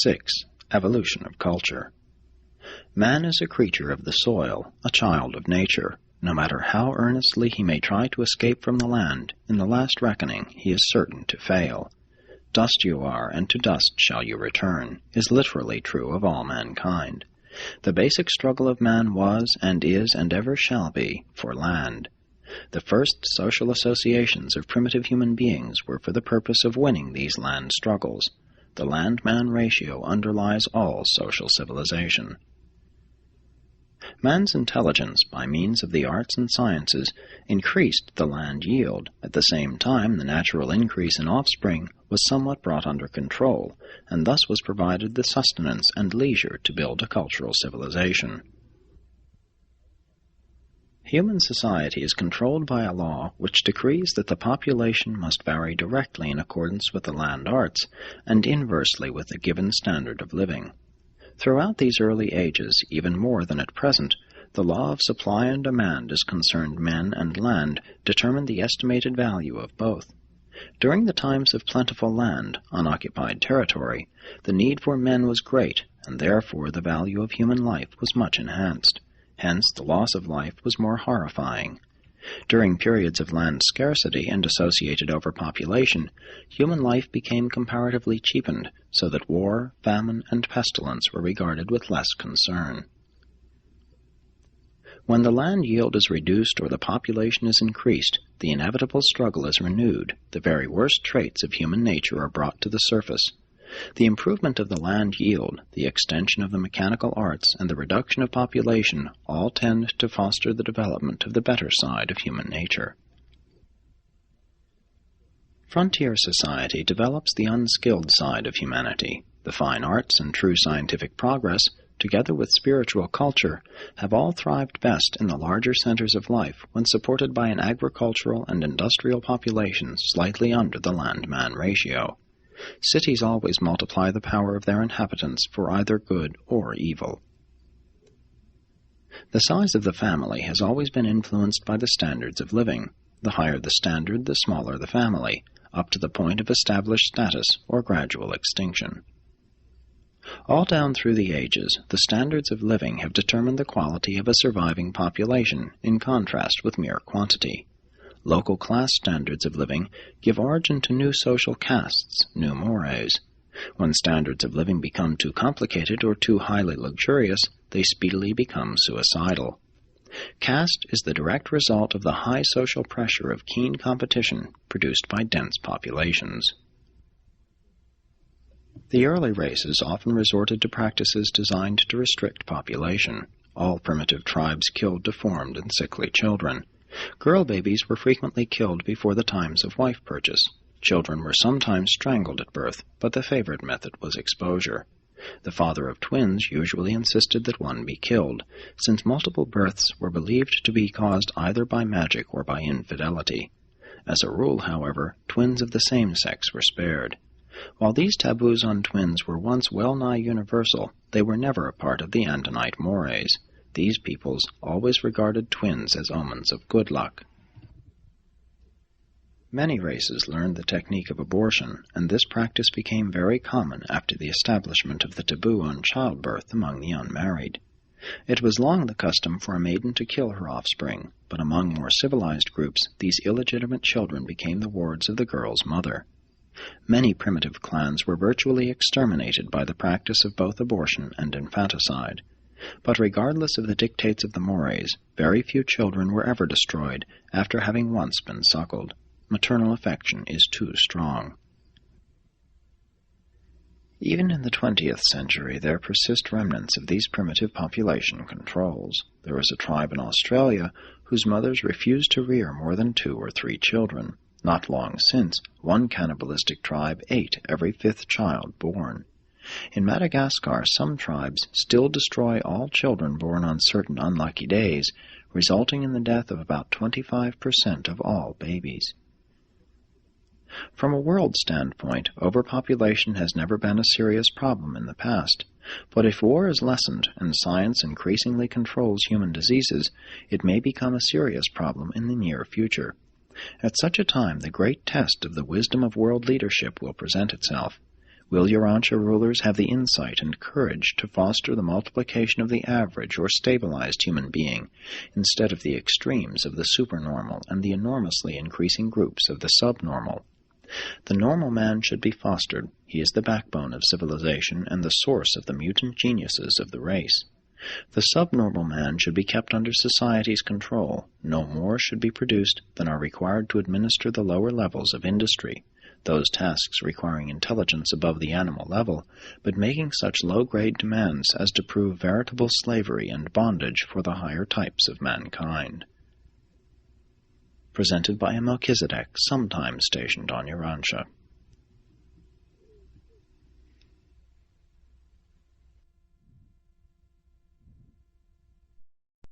6. Evolution of culture. Man is a creature of the soil, a child of nature. No matter how earnestly he may try to escape from the land, in the last reckoning he is certain to fail. Dust you are, and to dust shall you return, is literally true of all mankind. The basic struggle of man was, and is, and ever shall be, for land. The first social associations of primitive human beings were for the purpose of winning these land struggles. The land-man ratio underlies all social civilization. Man's intelligence, by means of the arts and sciences, increased the land yield. At the same time, the natural increase in offspring was somewhat brought under control, and thus was provided the sustenance and leisure to build a cultural civilization. Human society is controlled by a law which decrees that the population must vary directly in accordance with the land arts and inversely with the given standard of living. Throughout these early ages, even more than at present, the law of supply and demand as concerned men and land determined the estimated value of both. During the times of plentiful land, unoccupied territory, the need for men was great, and therefore the value of human life was much enhanced. Hence, the loss of life was more horrifying. During periods of land scarcity and associated overpopulation, human life became comparatively cheapened, so that war, famine, and pestilence were regarded with less concern. When the land yield is reduced or the population is increased, the inevitable struggle is renewed. The very worst traits of human nature are brought to the surface. The improvement of the land yield, the extension of the mechanical arts, and the reduction of population all tend to foster the development of the better side of human nature. Frontier society develops the unskilled side of humanity. The fine arts and true scientific progress, together with spiritual culture, have all thrived best in the larger centers of life when supported by an agricultural and industrial population slightly under the land-man ratio. Cities always multiply the power of their inhabitants for either good or evil. The size of the family has always been influenced by the standards of living. The higher the standard, the smaller the family, up to the point of established status or gradual extinction. All down through the ages, the standards of living have determined the quality of a surviving population in contrast with mere quantity. Local class standards of living give origin to new social castes, new mores. When standards of living become too complicated or too highly luxurious, they speedily become suicidal. Caste is the direct result of the high social pressure of keen competition produced by dense populations. The early races often resorted to practices designed to restrict population. All primitive tribes killed deformed and sickly children. Girl babies were frequently killed before the times of wife purchase. Children were sometimes strangled at birth, but the favorite method was exposure. The father of twins usually insisted that one be killed, since multiple births were believed to be caused either by magic or by infidelity. As a rule, however, twins of the same sex were spared. While these taboos on twins were once well-nigh universal, they were never a part of the Andinite mores. These peoples always regarded twins as omens of good luck. Many races learned the technique of abortion, and this practice became very common after the establishment of the taboo on childbirth among the unmarried. It was long the custom for a maiden to kill her offspring, but among more civilized groups, these illegitimate children became the wards of the girl's mother. Many primitive clans were virtually exterminated by the practice of both abortion and infanticide. But regardless of the dictates of the mores, very few children were ever destroyed after having once been suckled. Maternal affection is too strong. Even in the 20th century, there persist remnants of these primitive population controls. There is a tribe in Australia whose mothers refused to rear more than 2 or 3 children. Not long since, one cannibalistic tribe ate every 5th child born. In Madagascar, some tribes still destroy all children born on certain unlucky days, resulting in the death of about 25% of all babies. From a world standpoint, overpopulation has never been a serious problem in the past. But if war is lessened and science increasingly controls human diseases, it may become a serious problem in the near future. At such a time, the great test of the wisdom of world leadership will present itself. Will Urantia rulers have the insight and courage to foster the multiplication of the average or stabilized human being, instead of the extremes of the supernormal and the enormously increasing groups of the subnormal? The normal man should be fostered. He is the backbone of civilization and the source of the mutant geniuses of the race. The subnormal man should be kept under society's control. No more should be produced than are required to administer the lower levels of industry, those tasks requiring intelligence above the animal level, but making such low-grade demands as to prove veritable slavery and bondage for the higher types of mankind. Presented by a Melchizedek, sometime stationed on Urantia.